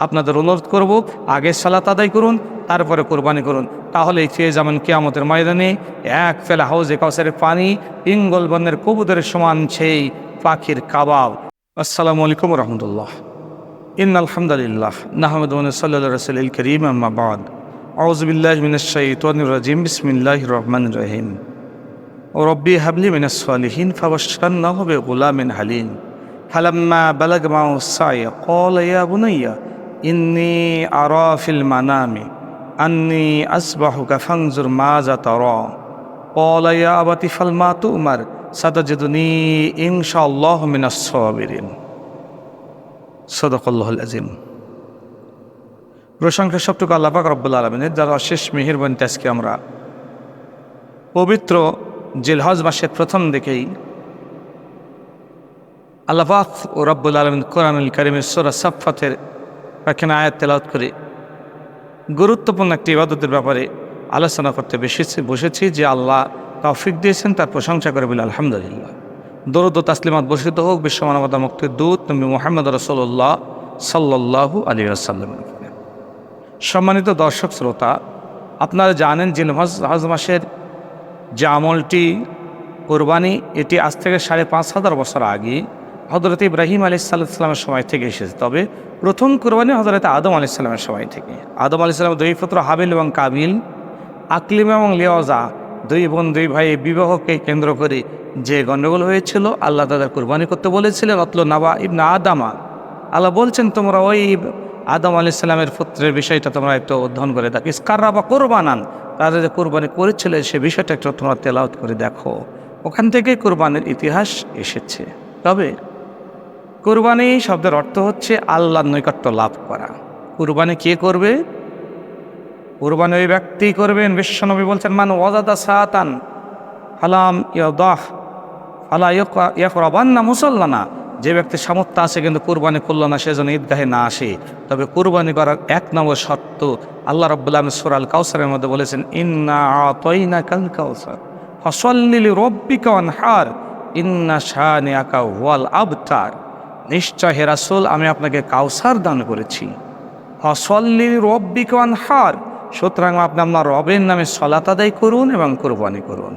আপনাদের অনুরোধ করব, আগে সালাত আদায় করুন, তারপরে কোরবানি করুন। তাহলেই পেয়ে যাবেন কিয়ামতের ময়দানে এক ফেলা হাউজে কাউসারের পানি, পিঙ্গল বর্ণের কবুতরের সমান সেই পাখির কাবাব। আসসালামু আলাইকুম রহমতুল্লাহ। ইন্নাল হামদুলিল্লাহ নাহমাদুহু ওয়া নুসাল্লি আলা রাসূলিল কারীম, আম্মা বা'দ। আউযু বিল্লাহি মিনাশ শাইতানির রাজীম। বিসমিল্লাহির রহমানির রহিম। রব্বি হাবলি মিনাস সালিহিন ফাবাশশারনাহু বিগুলামিন হালিম। ফালাম্মা বালাগা মা'হু আস-সা'য় ক্বালা ইয়া বুনাইয়া ইন্নী আরা ফিল মানামি আন্নী আসবাহুকা ফানজুর মাযা তারা। ক্বালা ইয়া আবাতি ইফআল মা তু'মার সাতাজিদুনী ইনশাআল্লাহু মিনাস সাবিরিন। সাদাকাল্লাহুল আযীম। প্রশংসা সবটুকু আল্লাহ পাক রব্বুল আলামিনের, যার অশেষ মেহেরবানিতে আজকে আমরা পবিত্র জিলহজ মাসের প্রথম দিকেই আল্লাহ পাক ও রব্বুল আলামিন কোরআনুল কারীমের সূরা সাফফাতের এখানে আয়াত তেলাওয়াত করে গুরুত্বপূর্ণ একটি ইবাদতের ব্যাপারে আলোচনা করতে বসেছি যে আল্লাহ তৌফিক দিয়েছেন, তার প্রশংসা করে বলে আলহামদুলিল্লাহ। দরুদ ও তাসলিমাত বর্ষিত হোক বিশ্ব মানবতা মুক্তির দূত নবী মুহাম্মদ রাসূলুল্লাহ সাল্লাল্লাহু আলাইহি ওয়াসাল্লাম। সম্মানিত দর্শক শ্রোতা, আপনারা জানেন জিলহজ মাসের যে আমলটি কোরবানি, এটি আজ থেকে ৫,৫০০ বছর আগে হযরত ইব্রাহিম আলাইহিস সালামের সময় থেকে এসেছে। তবে প্রথম কোরবানি হযরত আদম আলাইহিস সালামের সময় থেকে। আদম আলাইহিস সালামের দুই পুত্র হাবিল এবং কাবিল, আকলিম এবং লিওজা, দুই বোন দুই ভাই বিবাহকে কেন্দ্র করে যে গণ্ডগোল হয়েছিল, আল্লাহ তাদের কোরবানি করতে বলেছিলেন। অতলো নাবা ইবনা আদামা, আল্লাহ বলছেন তোমরা ওই আদম আলাইহিস সালামের পুত্রের বিষয়টা তোমরা একটু অধ্যয়ন করে দেখো। ইসকাররা বা কোরবানান, তারা যে কোরবানি করেছিল সে বিষয়টা একটু তোমরা তেলাওয়াত করে দেখো। ওখান থেকে কোরবানির ইতিহাস এসেছে। তবে কোরবানি শব্দের অর্থ হচ্ছে আল্লাহর নৈকট্য লাভ করা। কোরবানি কে করবে? কোরবানি ওই ব্যক্তি করবেন, বিশ্বনবী বলছেন মান ওয়াজাদা সাআতান ফালাম ইয়াদাহ ফালা ইয়াকরাবান্না মুসাল্লানা। যে ব্যক্তি সামর্থ্য আছে কিন্তু কোরবানি করল না, সেজন্য ঈদগাহে না আসে। তবে কোরবানি করার এক নম্বর শর্ত আল্লাহ রাব্বুল আলামিন সূরা আল কাউসারের মধ্যে বলেছেন ইন্না আতাইনাকাল কাউসার ফাসাল্লি লিরাব্বিকা ওয়ানহার ইন্না শানিআকা হুয়াল আবতার। নিশ্চয় হে রাসূল, আমি আপনাকে কাউসার দান করেছি। ফাসাল্লি লিরাব্বিকা ওয়ানহার, সুতরাং আপনি আপনার রবের নামে সালাত আদায় করুন এবং কোরবানি করুন।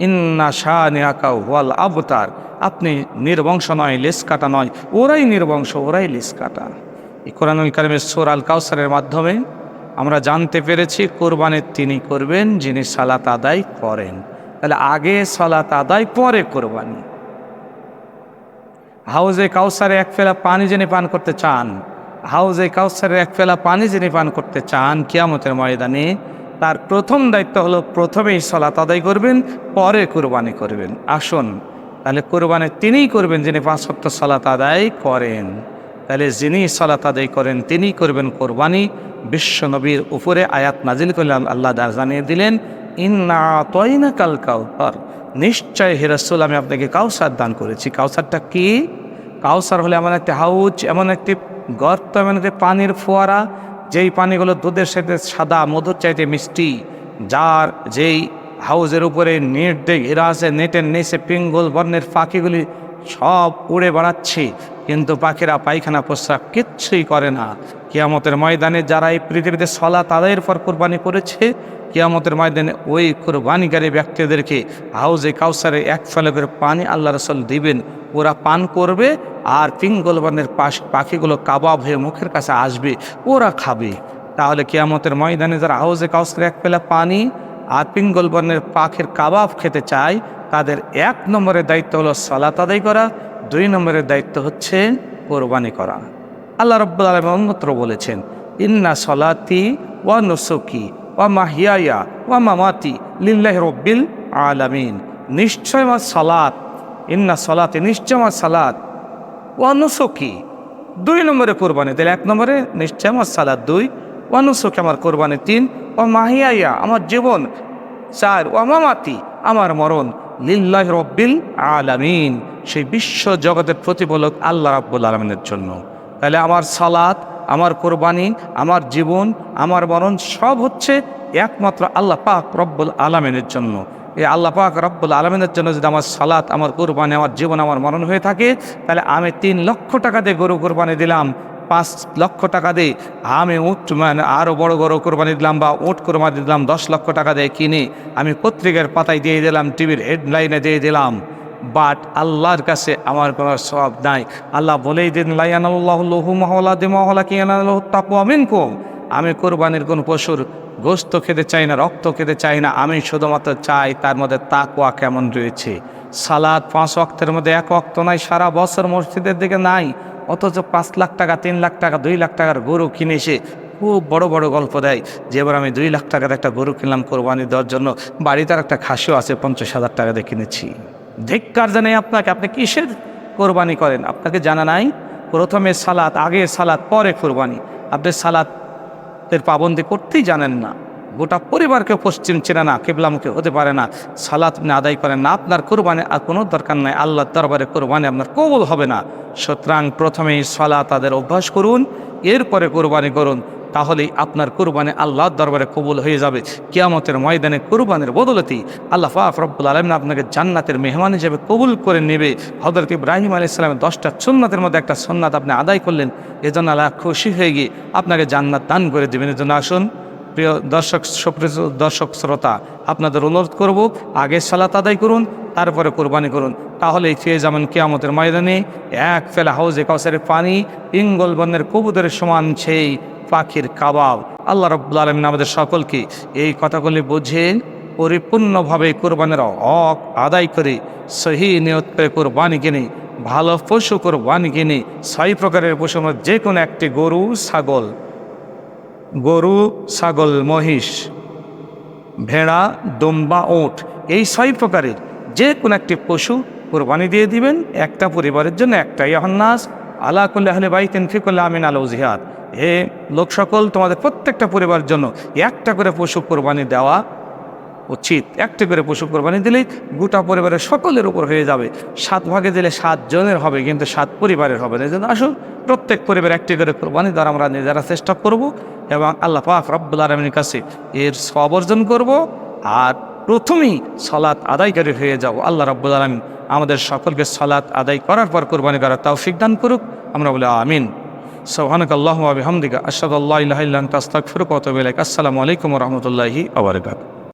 ইন্না শানিআকা হুয়াল আবতার, আপনি নির্বংশ নয়, লেস কাটা নয়, ওরাই নির্বংশ, ওরাই লেস কাটা। এই কোরআনুল কারীমের সূরা আল কাউসারের মাধ্যমে আমরা জানতে পেরেছি কোরবানি তিনি করবেন যিনি সালাত আদায় করেন। তাহলে আগে সালাত আদায়, পরে কোরবানি। হাউজে কাউসারে এক ফেলা পানি যিনি পান করতে চান, হাউজে কাউসারের এক ফেলা পানি যিনি পান করতে চান কিয়ামতের ময়দানে, তার প্রথম দায়িত্ব হলো প্রথমেই সালাত আদায় করবেন, পরে কোরবানি করবেন। আসুন তাহলে কোরবানি তিনিই করবেন যিনি ৫ ওয়াক্ত সালাত আদায় করেন। তাহলে যিনি সালাত আদায় করেন তিনিই করবেন কোরবানি। বিশ্ব নবীর উপরে আয়াত নাজিল করলে আল্লাহ জানিয়ে দিলেন ইন্না আতাইনাকাল কাউসার, নিশ্চয় হে রাসূল আমি আপনাকে কাউসার দান করেছি। কাউসারটা কি? কাউসার হলে এমন একটি হাউজ, এমন একটি গর্ত, এমন একটি পানির ফোয়ারা, যেই পানিগুলো দুধের সাথে সাদা, মধুর চাইতে মিষ্টি, যার যেই হাউজের উপরে নেট দিয়ে ঘেরা আছে, নেটের নিচে পিঙ্গল বর্ণের পাখিগুলি সব উড়ে বেড়াচ্ছে, কিন্তু পাখিরা পায়খানা প্রস্রাব কিচ্ছুই করে না। কিয়ামতের ময়দানে যারা এই পৃথিবীতে সালাত আদায়ের পর কোরবানি করেছে, কিয়ামতের ময়দানে ওই কোরবানিকারী ব্যক্তিদেরকে হাউজে কাউসারে এক ফলে করে পানি আল্লাহ রাসূল দিবেন, ওরা পান করবে, আর পিঙ্গল বর্ণের পাখিগুলো কাবাব হয়ে মুখের কাছে আসবে, ওরা খাবে। তাহলে কিয়ামতের ময়দানে যারা হাউজে কাউসারে এক ফেলা পানি আর পিঙ্গল বর্ণের পাখির কাবাব খেতে চায়, তাদের ১ নম্বরের দায়িত্ব হলো সালাত আদায় করা, ২ নম্বরের দায়িত্ব হচ্ছে কোরবানি করা। আল্লাহ রাব্বুল আলামিন অন্যত্র বলেছেন ইন্না সলাতি ওয়া নুসুকি ওয়া মাহিয়ায়া ওয়া মামাতি লিল্লাহি রাব্বিল আলামিন। নিশ্চয় আমার সালাত, ইন্না সলাতি, নিশ্চয় আমার সালাত, ওয়া নুসুকি ২ নম্বরে কোরবানি। তাহলে ১ নম্বরে নিশ্চয় আমার সালাত, ২ ওয়া নুসুকি আমার কোরবানি, ৩ ওয়া মাহিয়ায়া আমার জীবন, ৪ ওয়া মামাতি আমার মরণ, লিল্লাহি রাব্বিল আলামিন সেই বিশ্ব জগতের প্রতিপালক আল্লাহ রাব্বুল আলামিনের জন্য। তাহলে আমার সালাত, আমার কোরবানি, আমার জীবন, আমার মরণ সব হচ্ছে একমাত্র আল্লাহ পাক রব্বুল আলামিনের জন্য। এই আল্লাহ পাক রব্বুল আলামিনের জন্য যদি আমার সালাত, আমার কোরবানি, আমার জীবন, আমার মরণ হয়ে থাকে, তাহলে আমি ৩ লক্ষ টাকা দিয়ে গরু কোরবানি দিলাম, 5 লক্ষ টাকা দিয়ে আমি উট মানে আরও বড় বড় কোরবানি দিলাম, বা উট কোরবানি দিলাম 10 লক্ষ টাকা দিয়ে কিনে আমি পত্রিকার পাতায় দিয়ে দিলাম, টিভির হেডলাইনে দিয়ে দিলাম, বাট আল্লাহর কাছে আমার কোনো সওয়াব নাই। আল্লাহ বলেই দিন লা ইয়ানালুল্লাহু লুহুমুহা ওয়ালা দিমাহুহা ওয়ালাকিন ইয়ানালুহু তাকওয়া মিনকুম। আমি কোরবানির কোন পশুর গোশত খেতে চাই না, রক্ত খেতে চাই না, আমি শুধুমাত্র চাই তার মধ্যে তাকওয়া কেমন রয়েছে। সালাত 5 ওয়াক্তের মধ্যে 1 ওয়াক্ত নাই, সারা বছর মসজিদের দিকে নাই, অথচ 5 লাখ টাকা 3 লাখ টাকার 2 লাখ টাকার গরু কিনে এসে খুব বড় বড় গল্প দেয় যে এবার আমি 2 লাখ টাকার একটা গরু কিনলাম কোরবানি দেওয়ার জন্য, বাড়িতে আর একটা খাসিও আছে 50,000 টাকা দিয়ে কিনেছি। ধিক্কার জানাই আপনাকে, আপনি কিসের কোরবানি করেন? আপনাকে জানা নাই প্রথমে সালাত, আগে সালাত, পরে কোরবানি। আপনি সালাতের পাবন্দি করতেই জানেন না, গোটা পরিবারকে পশ্চিম চেনে না, কেবলামুখী হতে পারে না, সালাত আপনি আদায় করেন না, আপনার কোরবানি আর কোনো দরকার নাই, আল্লাহর দরবারে কোরবানি আপনার কবুল হবে না। সুতরাং প্রথমেই সালাত আদায়ের অভ্যাস করুন, এরপরে কোরবানি করুন, তাহলেই আপনার কোরবানি আল্লাহর দরবারে কবুল হয়ে যাবে। কিয়ামতের ময়দানে কোরবানির বদলতেই আল্লাহ পাক রব্বুল আলামিন আপনাকে জান্নাতের মেহমান হিসেবে কবুল করে নেবে। হযরত ইব্রাহিম আলাইহিস সালামের 10টা সুন্নাতের মধ্যে একটা সুন্নাত আপনি আদায় করলেন, এজন্য আল্লাহ খুশি হয়ে গিয়ে আপনাকে জান্নাত দান করে দেবেন। এজন্য আসুন প্রিয় দর্শক শ্রোতা, আপনাদের অনুরোধ করব, আগে সালাত আদায় করুন, তারপরে কোরবানি করুন, তাহলে খেয়ে যাবেন কিয়ামতের ময়দানে এক ফেলা হাউজে কাউসারের পানি, পিঙ্গল বর্ণের কবুতরের সমান সেই পাখির কাবাব। আল্লাহ রাব্বুল আলামিন আমাদের সকলকে এই কথাগুলি বুঝে পরিপূর্ণভাবে কোরবানির হক আদায় করে সহি নিয়ত করে কোরবানি কিনে, ভালো পশু কোরবানি কিনে, 6 প্রকারের পশুর মধ্যে যে কোনো একটি গরু, ছাগল, মহিষ, ভেড়া, দুম্বা, উট, এই 6 প্রকারের যে কোনো একটি পশু কোরবানি দিয়ে দিবেন, একটা পরিবারের জন্য একটাই। নাস আলা কুল্লি আহলি বাইতিন ফি কুল্লি আমিন আল উযহিয়াত, হে লোক সকল, তোমাদের প্রত্যেকটা পরিবারের জন্য একটা করে পশু কোরবানি দেওয়া উচিত। একটা করে পশু কোরবানি দিলেই গোটা পরিবারের সকলের উপর হয়ে যাবে। 7 ভাগে দিলে 7 জনের হবে, কিন্তু 7 পরিবারের হবে না। এই জন্য আসুন প্রত্যেক পরিবার একটি করে কোরবানি দ্বারা আমরা নিজেরা চেষ্টা করব এবং আল্লাহ পাক রব্বুল আলামিনের কাছে এর সওয়াব অর্জন করব, আর প্রথমেই সালাত আদায়কারী হয়ে যাব। আল্লাহ রব্বুল আলামিন আমাদের সকলকে সালাত আদায় করার পর কোরবানি করার তৌফিক দান করুক, আমরা বলি আমিন। সুবহানাকাল্লাহুম্মা ওয়া বিহামদিকা আশহাদু আল্লা ইলাহা ইল্লা আনতা আস্তাগফিরুকা ওয়া আতুবু ইলাইক। আসসালামু আলাইকুম ওয়া রাহমাতুল্লাহি ওয়া বারাকাতুহু।